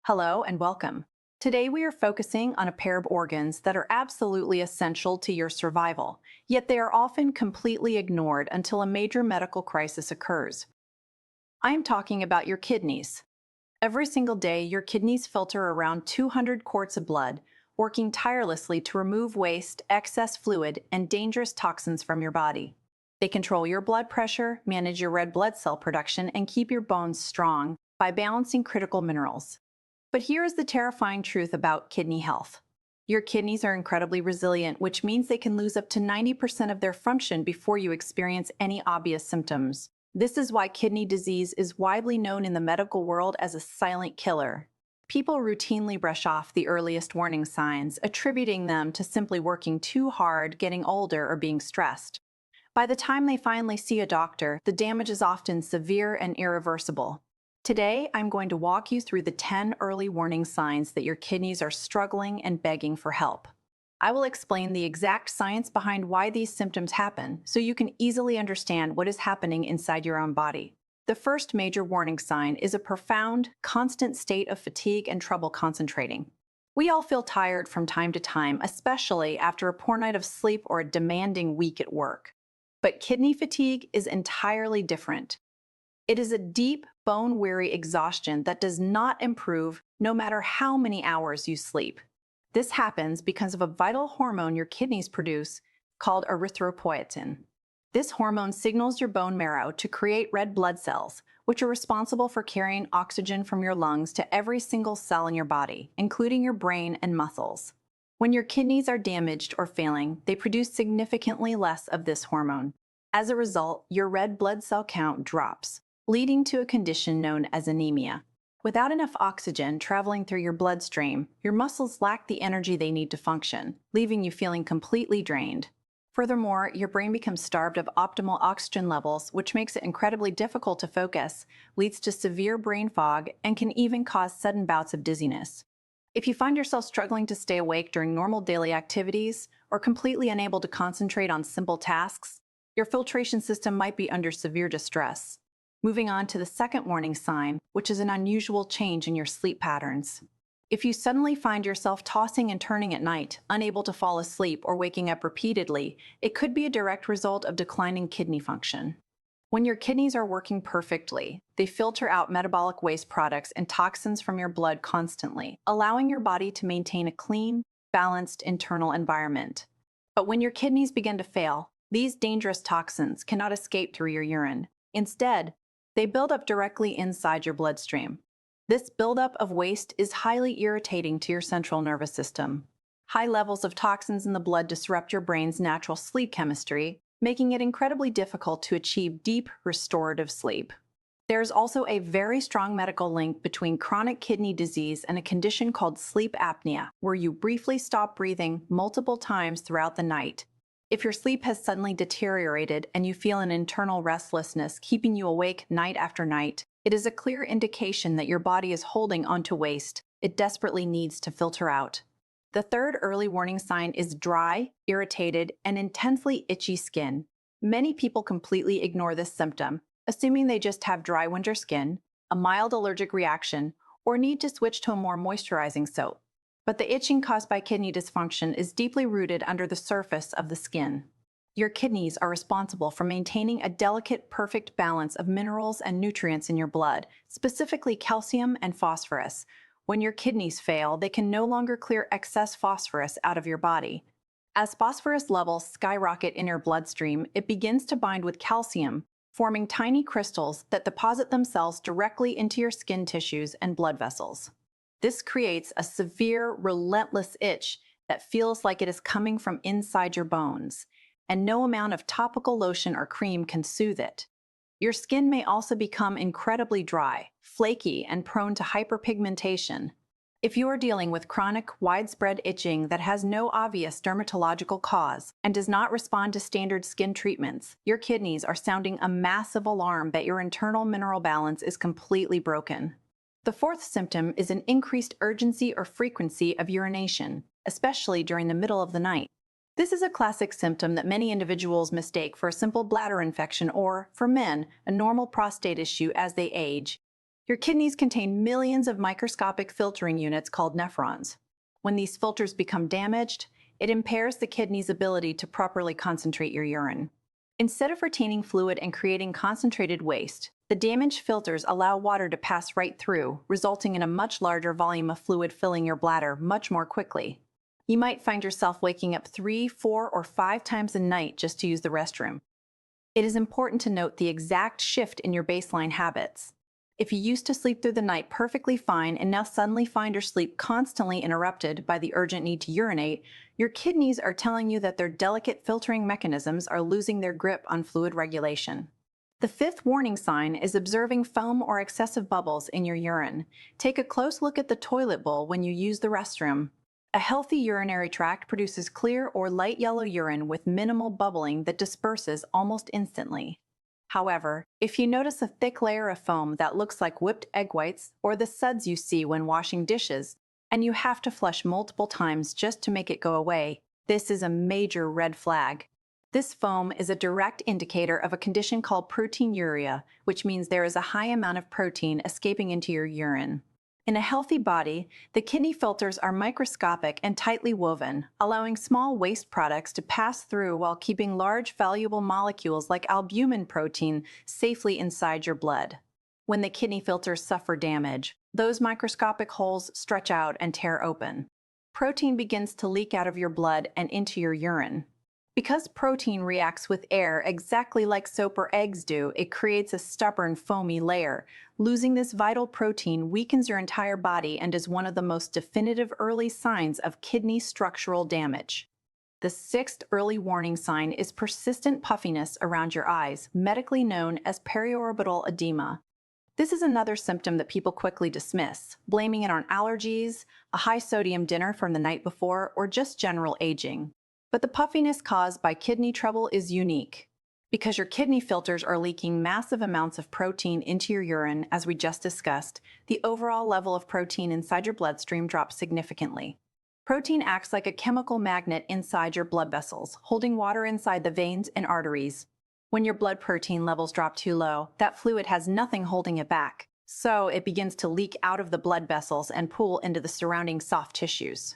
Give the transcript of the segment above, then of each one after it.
Hello and welcome. Today we are focusing on a pair of organs that are absolutely essential to your survival, yet they are often completely ignored until a major medical crisis occurs. I am talking about your kidneys. Every single day, your kidneys filter around 200 quarts of blood, working tirelessly to remove waste, excess fluid, and dangerous toxins from your body. They control your blood pressure, manage your red blood cell production, and keep your bones strong by balancing critical minerals. But here is the terrifying truth about kidney health. Your kidneys are incredibly resilient, which means they can lose up to 90% of their function before you experience any obvious symptoms. This is why kidney disease is widely known in the medical world as a silent killer. People routinely brush off the earliest warning signs, attributing them to simply working too hard, getting older, or being stressed. By the time they finally see a doctor, the damage is often severe and irreversible. Today, I'm going to walk you through the 10 early warning signs that your kidneys are struggling and begging for help. I will explain the exact science behind why these symptoms happen so you can easily understand what is happening inside your own body. The first major warning sign is a profound, constant state of fatigue and trouble concentrating. We all feel tired from time to time, especially after a poor night of sleep or a demanding week at work. But kidney fatigue is entirely different. It is a deep, bone-weary exhaustion that does not improve no matter how many hours you sleep. This happens because of a vital hormone your kidneys produce called erythropoietin. This hormone signals your bone marrow to create red blood cells, which are responsible for carrying oxygen from your lungs to every single cell in your body, including your brain and muscles. When your kidneys are damaged or failing, they produce significantly less of this hormone. As a result, your red blood cell count drops, leading to a condition known as anemia. Without enough oxygen traveling through your bloodstream, your muscles lack the energy they need to function, leaving you feeling completely drained. Furthermore, your brain becomes starved of optimal oxygen levels, which makes it incredibly difficult to focus, leads to severe brain fog, and can even cause sudden bouts of dizziness. If you find yourself struggling to stay awake during normal daily activities or completely unable to concentrate on simple tasks, your filtration system might be under severe distress. Moving on to the second warning sign, which is an unusual change in your sleep patterns. If you suddenly find yourself tossing and turning at night, unable to fall asleep or waking up repeatedly, it could be a direct result of declining kidney function. When your kidneys are working perfectly, they filter out metabolic waste products and toxins from your blood constantly, allowing your body to maintain a clean, balanced internal environment. But when your kidneys begin to fail, these dangerous toxins cannot escape through your urine. Instead, they build up directly inside your bloodstream. This buildup of waste is highly irritating to your central nervous system. High levels of toxins in the blood disrupt your brain's natural sleep chemistry, making it incredibly difficult to achieve deep, restorative sleep. There is also a very strong medical link between chronic kidney disease and a condition called sleep apnea, where you briefly stop breathing multiple times throughout the night. If your sleep has suddenly deteriorated and you feel an internal restlessness keeping you awake night after night, it is a clear indication that your body is holding onto waste it desperately needs to filter out. The third early warning sign is dry, irritated, and intensely itchy skin. Many people completely ignore this symptom, assuming they just have dry winter skin, a mild allergic reaction, or need to switch to a more moisturizing soap. But the itching caused by kidney dysfunction is deeply rooted under the surface of the skin. Your kidneys are responsible for maintaining a delicate, perfect balance of minerals and nutrients in your blood, specifically calcium and phosphorus. When your kidneys fail, they can no longer clear excess phosphorus out of your body. As phosphorus levels skyrocket in your bloodstream, it begins to bind with calcium, forming tiny crystals that deposit themselves directly into your skin tissues and blood vessels. This creates a severe, relentless itch that feels like it is coming from inside your bones, and no amount of topical lotion or cream can soothe it. Your skin may also become incredibly dry, flaky, and prone to hyperpigmentation. If you are dealing with chronic, widespread itching that has no obvious dermatological cause and does not respond to standard skin treatments, your kidneys are sounding a massive alarm that your internal mineral balance is completely broken. The fourth symptom is an increased urgency or frequency of urination, especially during the middle of the night. This is a classic symptom that many individuals mistake for a simple bladder infection or, for men, a normal prostate issue as they age. Your kidneys contain millions of microscopic filtering units called nephrons. When these filters become damaged, it impairs the kidney's ability to properly concentrate your urine. Instead of retaining fluid and creating concentrated waste, the damaged filters allow water to pass right through, resulting in a much larger volume of fluid filling your bladder much more quickly. You might find yourself waking up 3, 4, or 5 times a night just to use the restroom. It is important to note the exact shift in your baseline habits. If you used to sleep through the night perfectly fine and now suddenly find your sleep constantly interrupted by the urgent need to urinate, your kidneys are telling you that their delicate filtering mechanisms are losing their grip on fluid regulation. The fifth warning sign is observing foam or excessive bubbles in your urine. Take a close look at the toilet bowl when you use the restroom. A healthy urinary tract produces clear or light yellow urine with minimal bubbling that disperses almost instantly. However, if you notice a thick layer of foam that looks like whipped egg whites or the suds you see when washing dishes, and you have to flush multiple times just to make it go away, this is a major red flag. This foam is a direct indicator of a condition called proteinuria, which means there is a high amount of protein escaping into your urine. In a healthy body, the kidney filters are microscopic and tightly woven, allowing small waste products to pass through while keeping large, valuable molecules like albumin protein safely inside your blood. When the kidney filters suffer damage, those microscopic holes stretch out and tear open. Protein begins to leak out of your blood and into your urine. Because protein reacts with air exactly like soap or eggs do, it creates a stubborn, foamy layer. Losing this vital protein weakens your entire body and is one of the most definitive early signs of kidney structural damage. The sixth early warning sign is persistent puffiness around your eyes, medically known as periorbital edema. This is another symptom that people quickly dismiss, blaming it on allergies, a high-sodium dinner from the night before, or just general aging. But the puffiness caused by kidney trouble is unique. Because your kidney filters are leaking massive amounts of protein into your urine, as we just discussed, the overall level of protein inside your bloodstream drops significantly. Protein acts like a chemical magnet inside your blood vessels, holding water inside the veins and arteries. When your blood protein levels drop too low, that fluid has nothing holding it back, so it begins to leak out of the blood vessels and pool into the surrounding soft tissues.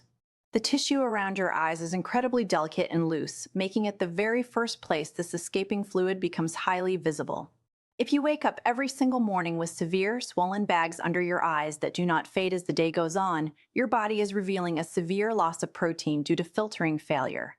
The tissue around your eyes is incredibly delicate and loose, making it the very first place this escaping fluid becomes highly visible. If you wake up every single morning with severe, swollen bags under your eyes that do not fade as the day goes on, your body is revealing a severe loss of protein due to filtering failure.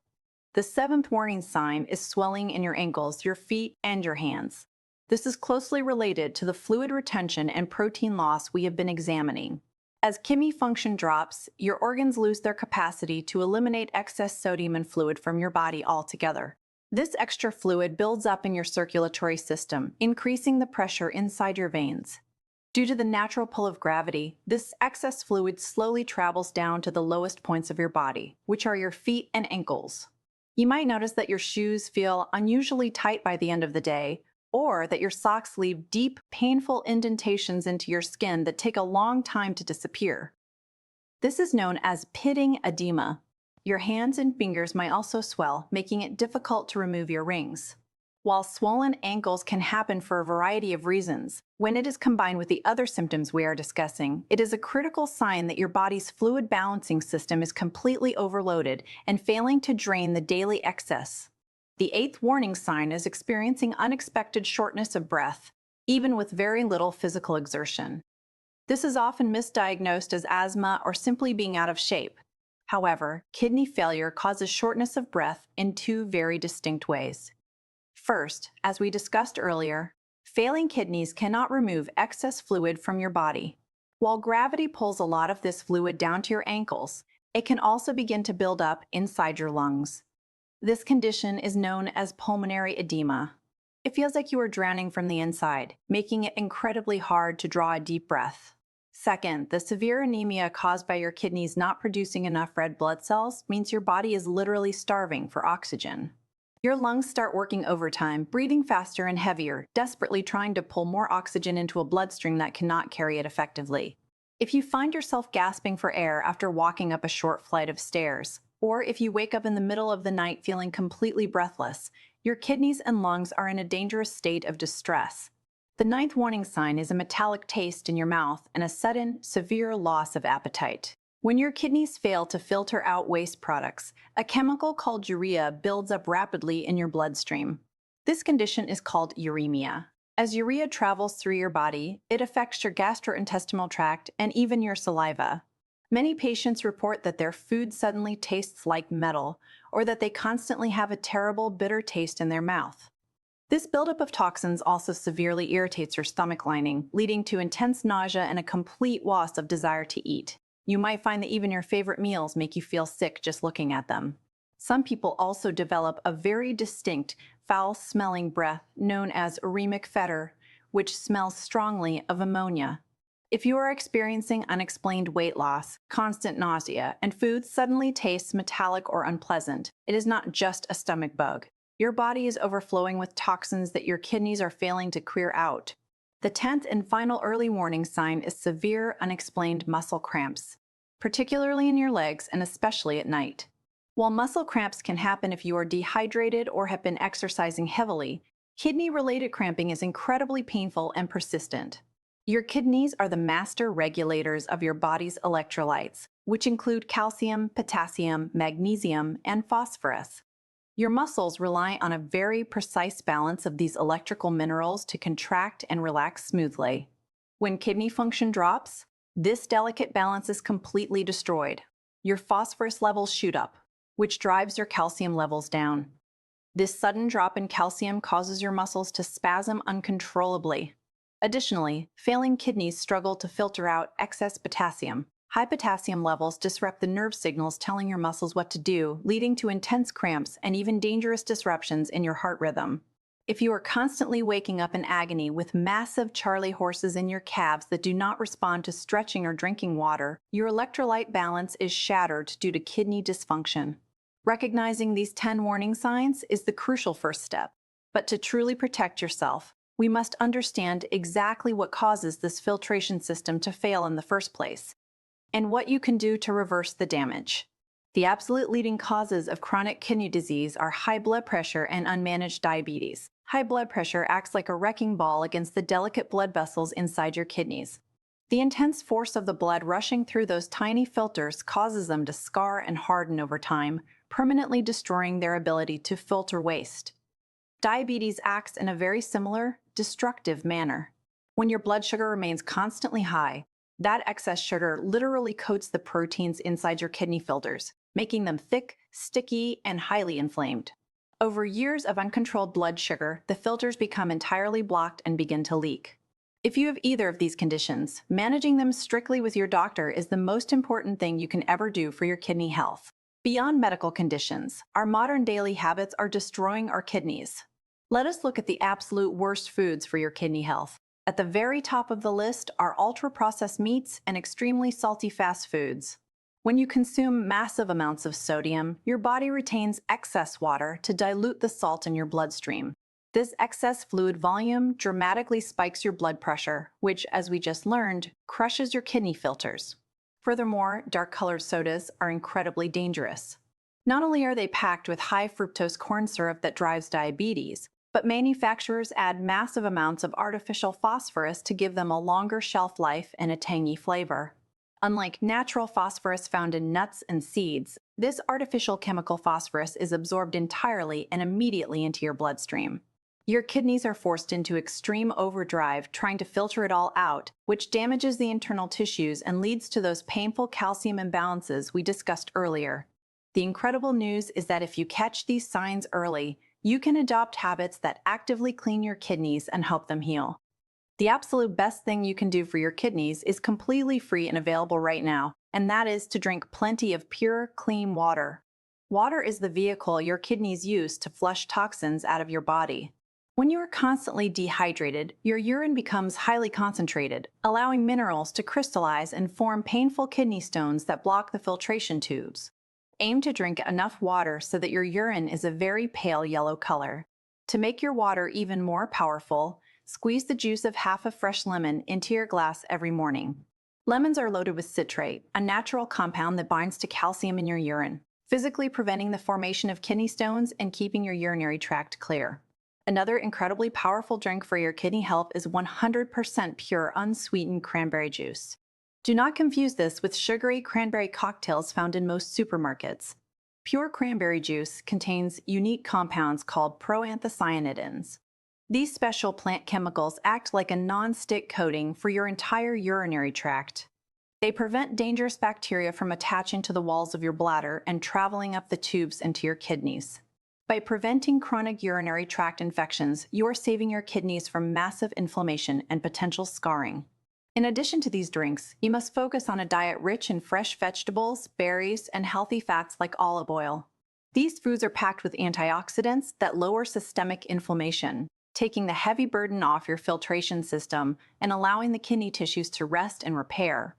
The seventh warning sign is swelling in your ankles, your feet, and your hands. This is closely related to the fluid retention and protein loss we have been examining. As kidney function drops, your organs lose their capacity to eliminate excess sodium and fluid from your body altogether. This extra fluid builds up in your circulatory system, increasing the pressure inside your veins. Due to the natural pull of gravity, this excess fluid slowly travels down to the lowest points of your body, which are your feet and ankles. You might notice that your shoes feel unusually tight by the end of the day, or that your socks leave deep, painful indentations into your skin that take a long time to disappear. This is known as pitting edema. Your hands and fingers might also swell, making it difficult to remove your rings. While swollen ankles can happen for a variety of reasons, when it is combined with the other symptoms we are discussing, it is a critical sign that your body's fluid balancing system is completely overloaded and failing to drain the daily excess. The eighth warning sign is experiencing unexpected shortness of breath, even with very little physical exertion. This is often misdiagnosed as asthma or simply being out of shape. However, kidney failure causes shortness of breath in two very distinct ways. First, as we discussed earlier, failing kidneys cannot remove excess fluid from your body. While gravity pulls a lot of this fluid down to your ankles, it can also begin to build up inside your lungs. This condition is known as pulmonary edema. It feels like you are drowning from the inside, making it incredibly hard to draw a deep breath. Second, the severe anemia caused by your kidneys not producing enough red blood cells means your body is literally starving for oxygen. Your lungs start working overtime, breathing faster and heavier, desperately trying to pull more oxygen into a bloodstream that cannot carry it effectively. If you find yourself gasping for air after walking up a short flight of stairs, or if you wake up in the middle of the night feeling completely breathless, your kidneys and lungs are in a dangerous state of distress. The ninth warning sign is a metallic taste in your mouth and a sudden, severe loss of appetite. When your kidneys fail to filter out waste products, a chemical called urea builds up rapidly in your bloodstream. This condition is called uremia. As urea travels through your body, it affects your gastrointestinal tract and even your saliva. Many patients report that their food suddenly tastes like metal, or that they constantly have a terrible, bitter taste in their mouth. This buildup of toxins also severely irritates your stomach lining, leading to intense nausea and a complete loss of desire to eat. You might find that even your favorite meals make you feel sick just looking at them. Some people also develop a very distinct, foul-smelling breath known as uremic fetor, which smells strongly of ammonia. If you are experiencing unexplained weight loss, constant nausea, and food suddenly tastes metallic or unpleasant, it is not just a stomach bug. Your body is overflowing with toxins that your kidneys are failing to clear out. The 10th and final early warning sign is severe, unexplained muscle cramps, particularly in your legs and especially at night. While muscle cramps can happen if you are dehydrated or have been exercising heavily, kidney-related cramping is incredibly painful and persistent. Your kidneys are the master regulators of your body's electrolytes, which include calcium, potassium, magnesium, and phosphorus. Your muscles rely on a very precise balance of these electrical minerals to contract and relax smoothly. When kidney function drops, this delicate balance is completely destroyed. Your phosphorus levels shoot up, which drives your calcium levels down. This sudden drop in calcium causes your muscles to spasm uncontrollably. Additionally, failing kidneys struggle to filter out excess potassium. High potassium levels disrupt the nerve signals telling your muscles what to do, leading to intense cramps and even dangerous disruptions in your heart rhythm. If you are constantly waking up in agony with massive Charlie horses in your calves that do not respond to stretching or drinking water, your electrolyte balance is shattered due to kidney dysfunction. Recognizing these 10 warning signs is the crucial first step. But to truly protect yourself, we must understand exactly what causes this filtration system to fail in the first place, and what you can do to reverse the damage. The absolute leading causes of chronic kidney disease are high blood pressure and unmanaged diabetes. High blood pressure acts like a wrecking ball against the delicate blood vessels inside your kidneys. The intense force of the blood rushing through those tiny filters causes them to scar and harden over time, permanently destroying their ability to filter waste. Diabetes acts in a very similar, destructive manner. When your blood sugar remains constantly high, that excess sugar literally coats the proteins inside your kidney filters, making them thick, sticky, and highly inflamed. Over years of uncontrolled blood sugar, the filters become entirely blocked and begin to leak. If you have either of these conditions, managing them strictly with your doctor is the most important thing you can ever do for your kidney health. Beyond medical conditions, our modern daily habits are destroying our kidneys. Let us look at the absolute worst foods for your kidney health. At the very top of the list are ultra-processed meats and extremely salty fast foods. When you consume massive amounts of sodium, your body retains excess water to dilute the salt in your bloodstream. This excess fluid volume dramatically spikes your blood pressure, which, as we just learned, crushes your kidney filters. Furthermore, dark-colored sodas are incredibly dangerous. Not only are they packed with high fructose corn syrup that drives diabetes, but manufacturers add massive amounts of artificial phosphorus to give them a longer shelf life and a tangy flavor. Unlike natural phosphorus found in nuts and seeds, this artificial chemical phosphorus is absorbed entirely and immediately into your bloodstream. Your kidneys are forced into extreme overdrive trying to filter it all out, which damages the internal tissues and leads to those painful calcium imbalances we discussed earlier. The incredible news is that if you catch these signs early, you can adopt habits that actively clean your kidneys and help them heal. The absolute best thing you can do for your kidneys is completely free and available right now, and that is to drink plenty of pure, clean water. Water is the vehicle your kidneys use to flush toxins out of your body. When you are constantly dehydrated, your urine becomes highly concentrated, allowing minerals to crystallize and form painful kidney stones that block the filtration tubes. Aim to drink enough water so that your urine is a very pale yellow color. To make your water even more powerful, squeeze the juice of half a fresh lemon into your glass every morning. Lemons are loaded with citrate, a natural compound that binds to calcium in your urine, physically preventing the formation of kidney stones and keeping your urinary tract clear. Another incredibly powerful drink for your kidney health is 100% pure, unsweetened cranberry juice. Do not confuse this with sugary cranberry cocktails found in most supermarkets. Pure cranberry juice contains unique compounds called proanthocyanidins. These special plant chemicals act like a non-stick coating for your entire urinary tract. They prevent dangerous bacteria from attaching to the walls of your bladder and traveling up the tubes into your kidneys. By preventing chronic urinary tract infections, you are saving your kidneys from massive inflammation and potential scarring. In addition to these drinks, you must focus on a diet rich in fresh vegetables, berries, and healthy fats like olive oil. These foods are packed with antioxidants that lower systemic inflammation, taking the heavy burden off your filtration system and allowing the kidney tissues to rest and repair.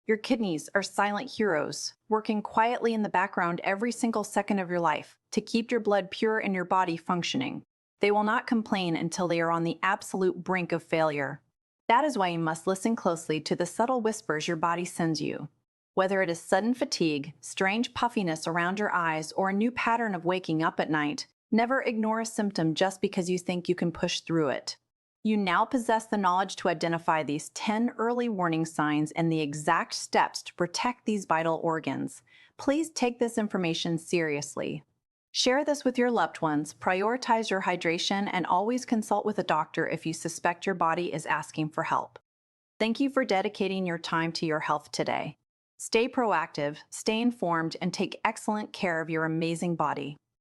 Your kidneys are silent heroes, working quietly in the background every single second of your life to keep your blood pure and your body functioning. They will not complain until they are on the absolute brink of failure. That is why you must listen closely to the subtle whispers your body sends you. Whether it is sudden fatigue, strange puffiness around your eyes, or a new pattern of waking up at night, never ignore a symptom just because you think you can push through it. You now possess the knowledge to identify these 10 early warning signs and the exact steps to protect these vital organs. Please take this information seriously. Share this with your loved ones, prioritize your hydration, and always consult with a doctor if you suspect your body is asking for help. Thank you for dedicating your time to your health today. Stay proactive, stay informed, and take excellent care of your amazing body.